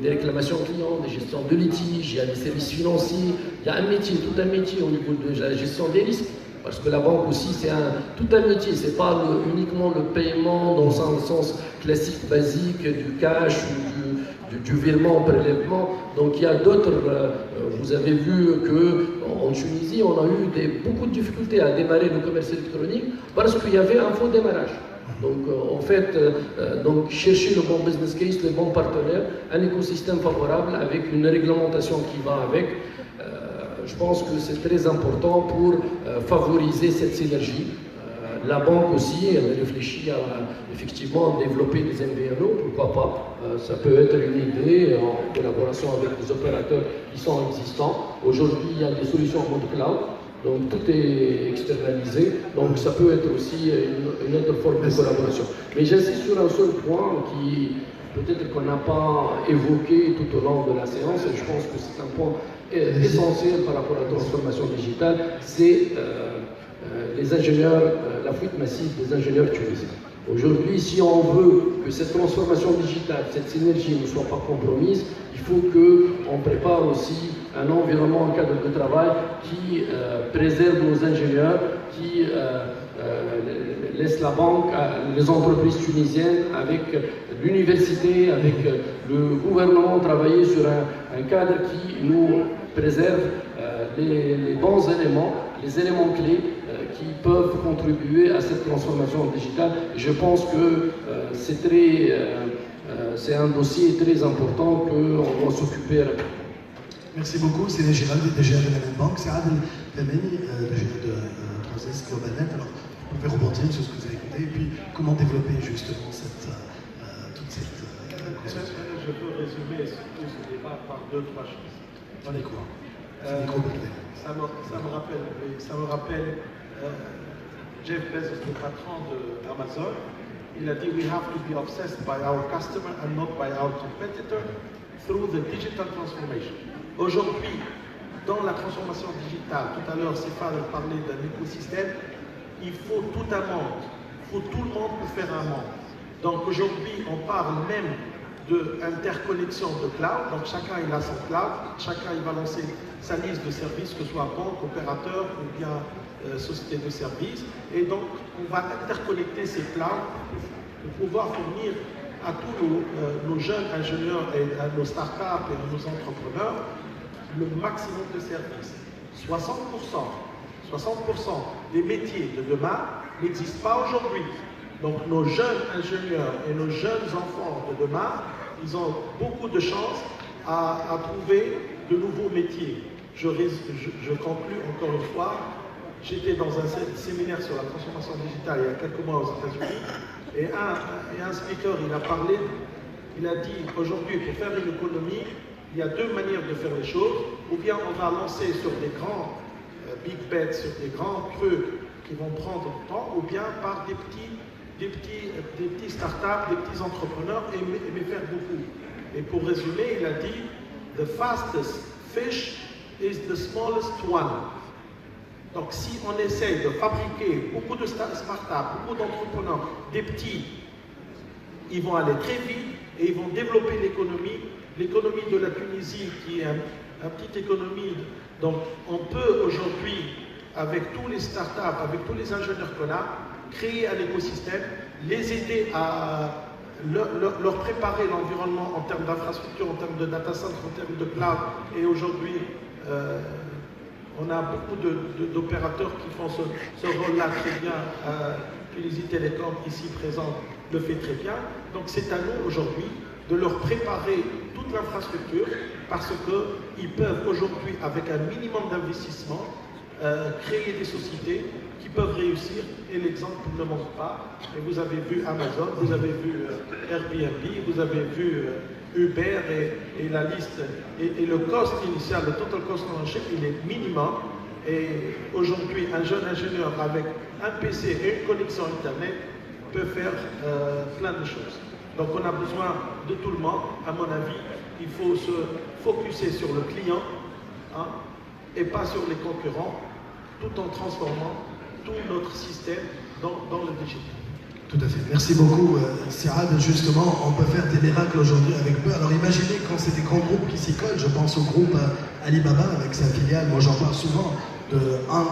des réclamations clients, des gestions de litiges, il y a les services financiers, il y a un métier, tout un métier au niveau de la gestion des risques. Parce que la banque aussi, c'est tout un métier, c'est pas uniquement le paiement dans un sens classique, basique, du cash ou du virement, prélèvement. Donc il y a d'autres, vous avez vu qu'en Tunisie, on a eu beaucoup de difficultés à démarrer le commerce électronique parce qu'il y avait un faux démarrage. Donc en fait, donc, chercher le bon business case, le bon partenaire, un écosystème favorable avec une réglementation qui va avec. Je pense que c'est très important pour favoriser cette synergie. La banque aussi, elle réfléchit à effectivement développer des MVNO, pourquoi pas. Ça peut être une idée en collaboration avec des opérateurs qui sont existants. Aujourd'hui, il y a des solutions en mode cloud, donc tout est externalisé. Donc ça peut être aussi une autre forme de collaboration. Mais j'insiste sur un seul point qui peut-être qu'on n'a pas évoqué tout au long de la séance, et je pense que c'est un point essentiel par rapport à la transformation digitale, c'est les ingénieurs, la fuite massive des ingénieurs tunisiens. Aujourd'hui, si on veut que cette transformation digitale, cette synergie ne soit pas compromise, il faut qu'on prépare aussi un environnement, un cadre de travail qui préserve nos ingénieurs, qui laisse la banque, les entreprises tunisiennes, avec l'université, avec le gouvernement, travailler sur un cadre qui nous préserve les bons éléments, les éléments clés qui peuvent contribuer à cette transformation digitale. Je pense que c'est un dossier très important qu'on doit s'occuper rapidement. Merci beaucoup. C'est les Gérald, DG de la même banque. C'est Adel Lameni, de Transdesk GlobalNet. Alors, vous pouvez rebondir sur ce que vous avez écouté et puis comment développer justement toute cette conception. Je peux résumer tout ce débat par 2-3 choses. On est quoi ça me rappelle Jeff Bezos, le patron d'Amazon. Il a dit we have to be obsessed by our customer and not by our competitor through the digital transformation. Aujourd'hui, dans la transformation digitale, tout à l'heure Stéphane parlait d'un écosystème, il faut tout un monde, il faut tout le monde pour faire un monde. Donc aujourd'hui, on parle même d'interconnexion de cloud, donc chacun il a son cloud, chacun il va lancer sa liste de services, que ce soit banque, opérateur ou bien société de services, et donc on va interconnecter ces clouds pour pouvoir fournir à tous nos jeunes ingénieurs et à nos startups et à nos entrepreneurs le maximum de services. 60% des métiers de demain n'existent pas aujourd'hui. Donc nos jeunes ingénieurs et nos jeunes enfants de demain, ils ont beaucoup de chances à trouver de nouveaux métiers. Je conclue encore une fois. J'étais dans un séminaire sur la transformation digitale il y a quelques mois aux États-Unis et un speaker, il a parlé, il a dit aujourd'hui pour faire une économie, il y a deux manières de faire les choses. Ou bien on va lancer sur des grands big bets, sur des grands trucs qui vont prendre le temps, ou bien par des petits startups, des petits entrepreneurs, mais faire beaucoup. Et pour résumer, il a dit « The fastest fish is the smallest one ». Donc si on essaie de fabriquer beaucoup de startups, beaucoup d'entrepreneurs, des petits, ils vont aller très vite et ils vont développer l'économie de la Tunisie qui est une petite économie. Donc on peut aujourd'hui, avec tous les startups, avec tous les ingénieurs qu'on a, créer un écosystème, les aider à leur préparer l'environnement en termes d'infrastructure, en termes de data center, en termes de cloud. Et aujourd'hui, on a beaucoup d'opérateurs qui font ce rôle-là très bien. Tunisie Télécom, ici présente, le fait très bien. Donc c'est à nous aujourd'hui de leur préparer toute l'infrastructure parce qu'ils peuvent aujourd'hui, avec un minimum d'investissement, créer des sociétés qui peuvent réussir. Et l'exemple ne manque pas. Et vous avez vu Amazon, vous avez vu Airbnb, vous avez vu Uber et la liste. Et le cost initial, le total cost ownership, il est minimum. Et aujourd'hui, un jeune ingénieur avec un PC et une connexion Internet peut faire plein de choses. Donc on a besoin de tout le monde. À mon avis, il faut se focuser sur le client et pas sur les concurrents, tout en transformant tout notre système dans le digital. Tout à fait. Merci beaucoup, Siad. Justement, on peut faire des miracles aujourd'hui avec peu. Alors imaginez quand c'est des grands groupes qui s'y collent. Je pense au groupe Alibaba avec sa filiale. Moi, j'en parle souvent de Ant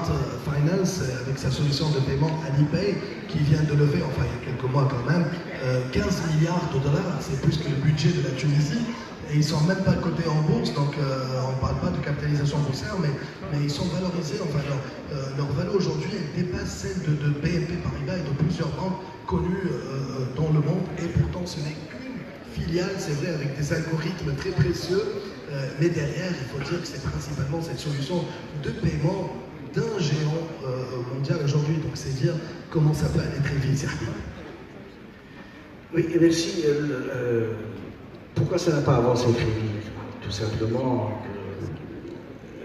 Finance avec sa solution de paiement Alipay qui vient de lever, enfin il y a quelques mois quand même, 15 milliards de dollars. C'est plus que le budget de la Tunisie. Et ils ne sont même pas cotés en bourse, donc on ne parle pas de capitalisation boursière, mais ils sont valorisés, enfin leur valeur aujourd'hui dépasse celle de BNP Paribas et de plusieurs banques connues dans le monde, et pourtant ce n'est qu'une filiale, c'est vrai, avec des algorithmes très précieux, mais derrière, il faut dire que c'est principalement cette solution de paiement d'un géant mondial aujourd'hui, donc c'est dire comment ça peut aller très vite, Serbi. Oui, et merci. Pourquoi ça n'a pas avancé très vite? Tout simplement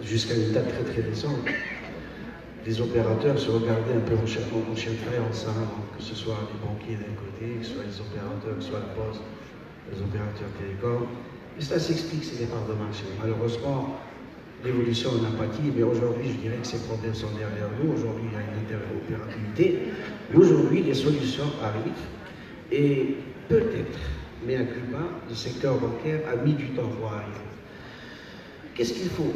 jusqu'à une date très récente, les opérateurs se regardaient un peu en chien de fer ensemble, que ce soit les banquiers d'un côté, que ce soit les opérateurs, que ce soit la poste, les opérateurs télécoms. Et cela s'explique, c'est des parts de marché. Malheureusement, l'évolution n'a pas dit, mais aujourd'hui, je dirais que ces problèmes sont derrière nous. Aujourd'hui, il y a une interopérabilité. Mais aujourd'hui, les solutions arrivent et peut-être, mais à Cuba, le secteur bancaire a mis du temps pour arriver. Qu'est-ce qu'il faut?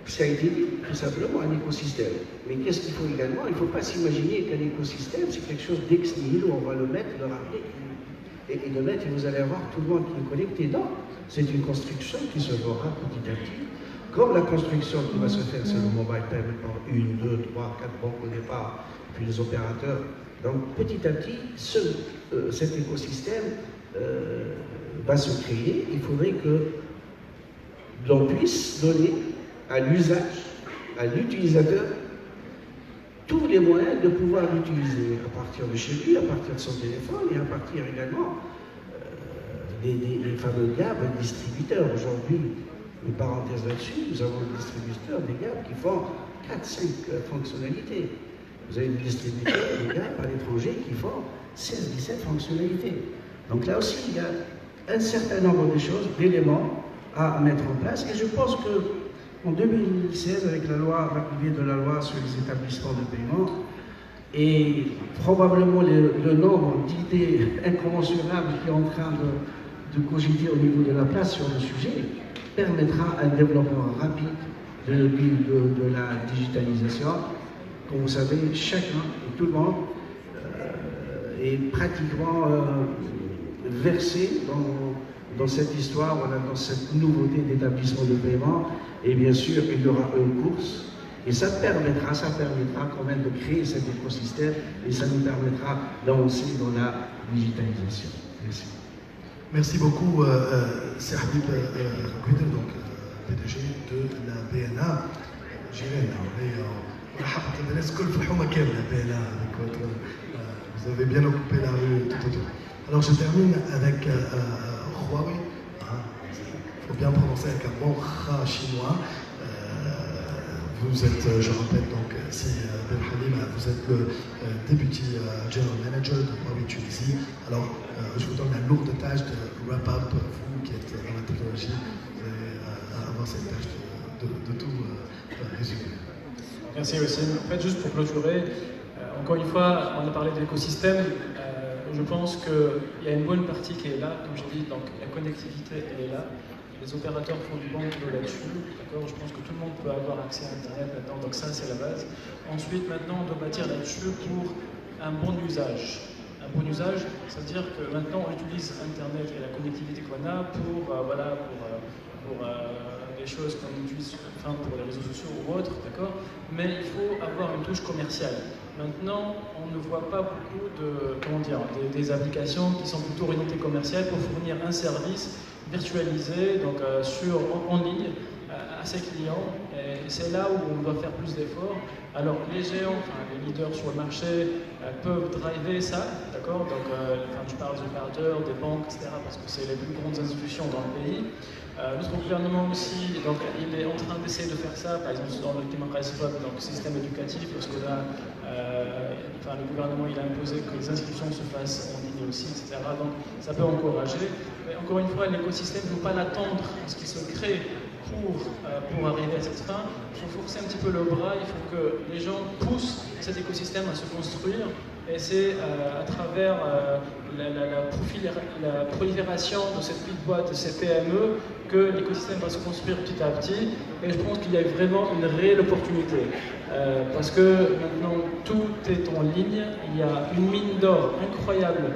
Ça a été dit, tout simplement, un écosystème. Mais qu'est-ce qu'il faut également? Il ne faut pas s'imaginer qu'un écosystème, c'est quelque chose d'ex nihilo, on va le mettre, le ramener, et le mettre, et vous allez avoir tout le monde qui est connecté. Non, c'est une construction qui se fera petit à petit. Comme la construction qui va se faire sur le mobile payment par 1, 2, 3, 4 banques au départ, puis les opérateurs. Donc petit à petit, cet écosystème va se créer. Il faudrait que l'on puisse donner à l'usage, à l'utilisateur, tous les moyens de pouvoir l'utiliser à partir de chez lui, à partir de son téléphone et à partir également des fameux gaps distributeurs. Aujourd'hui, une parenthèse là-dessus, nous avons des distributeurs, des gaps qui font 4-5 fonctionnalités. Vous avez des distributeurs, des gaps à l'étranger qui font 16-17 fonctionnalités. Donc là aussi, il y a un certain nombre de choses, d'éléments à mettre en place. Et je pense qu'en 2016, avec l'arrivée de la loi sur les établissements de paiement, et probablement le nombre d'idées incommensurables qui est en train de cogiter au niveau de la place sur le sujet, permettra un développement rapide de la digitalisation. Comme vous savez, chacun et tout le monde est pratiquement versé dans cette histoire, voilà, dans cette nouveauté d'établissement de paiement. Et bien sûr, il y aura une course. Et ça permettra quand même de créer cet écosystème et ça nous permettra d'avancer dans la digitalisation. Merci. Merci beaucoup, Serhabib Gouder, donc PDG de la BNA. Vous avez bien occupé la rue tout autour. Alors je termine avec Huawei. Il faut bien prononcer avec un bon Kha chinois. vous êtes, je rappelle, donc, si Ben Khalima, vous êtes le Deputy General Manager de Huawei Tunisie. Alors, je vous donne la lourde tâche de wrap-up, vous qui êtes dans la technologie, vous allez avoir cette tâche de tout résumer. Merci aussi. En fait, juste pour clôturer, encore une fois, on a parlé de l'écosystème. Je pense qu'il y a une bonne partie qui est là, comme j'ai dit, donc la connectivité elle est là. Les opérateurs font du bon boulot là-dessus, d'accord. Je pense que tout le monde peut avoir accès à Internet maintenant, donc ça c'est la base. Ensuite, maintenant, on doit bâtir là-dessus pour un bon usage. Un bon usage, c'est-à-dire que maintenant on utilise Internet et la connectivité qu'on a pour des choses qu'on utilise pour les réseaux sociaux ou autres, d'accord. Mais il faut avoir une touche commerciale. Maintenant, on ne voit pas beaucoup des applications qui sont plutôt orientées commerciales pour fournir un service virtualisé, donc en ligne, à ses clients. Et c'est là où on doit faire plus d'efforts. Alors, les géants, les leaders sur le marché peuvent driver ça, d'accord. Donc, je parle des opérateurs, des banques, etc., parce que c'est les plus grandes institutions dans le pays. Notre gouvernement aussi, donc, il est en train d'essayer de faire ça, par exemple dans le donc système éducatif, parce que là, le gouvernement il a imposé que les inscriptions se fassent en ligne aussi, etc. Donc ça peut encourager. Mais encore une fois, l'écosystème ne faut pas l'attendre à ce qu'il se crée pour arriver à cette fin. Il faut forcer un petit peu le bras, il faut que les gens poussent cet écosystème à se construire. Et c'est à travers la prolifération de cette petite boîte, de ces PME, que l'écosystème va se construire petit à petit. Et je pense qu'il y a vraiment une réelle opportunité. Parce que maintenant, tout est en ligne. Il y a une mine d'or incroyable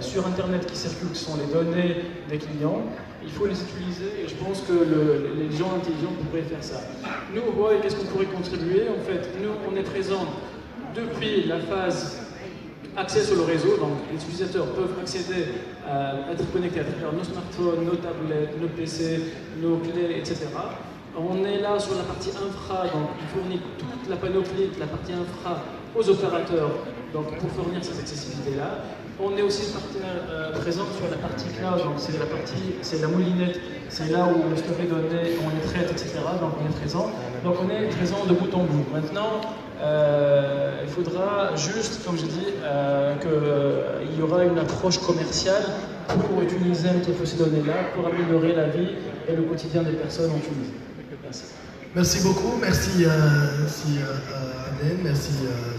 sur Internet qui circule, qui sont les données des clients. Il faut les utiliser et je pense que les gens intelligents pourraient faire ça. Nous, qu'est-ce qu'on pourrait contribuer? En fait, nous, on est présents depuis la phase accès sur le réseau, donc les utilisateurs peuvent accéder à être connectés à travers nos smartphones, nos tablettes, nos PC, nos clés, etc. On est là sur la partie infra, donc on fournit toute la panoplie de la partie infra aux opérateurs donc pour fournir cette accessibilité-là. On est aussi présent sur la partie cloud, donc c'est la moulinette, c'est là où on stocke les données, on les traite, etc. Donc on est présent. Donc on est présent de bout en bout. Maintenant, il faudra juste, comme je dis, qu'il y aura une approche commerciale pour utiliser un petit peu ces données-là, pour améliorer la vie et le quotidien des personnes en Tunisie. Merci. Merci beaucoup, merci Adel, merci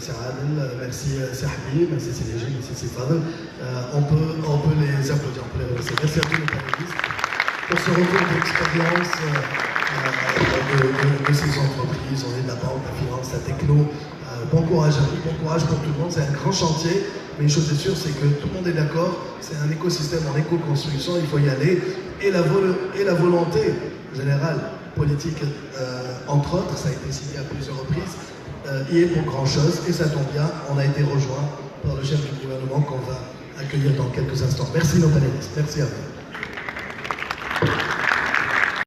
Adel, merci Habib, merci Sélégi, merci Fadel. On peut les applaudir, on peut les remercier. Merci à tous les panélistes pour ce retour d'expérience de ces entreprises. On est de la banque, la finance, la techno. Bon courage à vous, bon courage pour tout le monde. C'est un grand chantier, mais une chose est sûre, c'est que tout le monde est d'accord. C'est un écosystème en éco-construction, il faut y aller. Et la volonté générale politique, entre autres, ça a été signé à plusieurs reprises, y est pour grand chose, et ça tombe bien, on a été rejoint par le chef du gouvernement qu'on va accueillir dans quelques instants. Merci nos panélistes, merci à vous.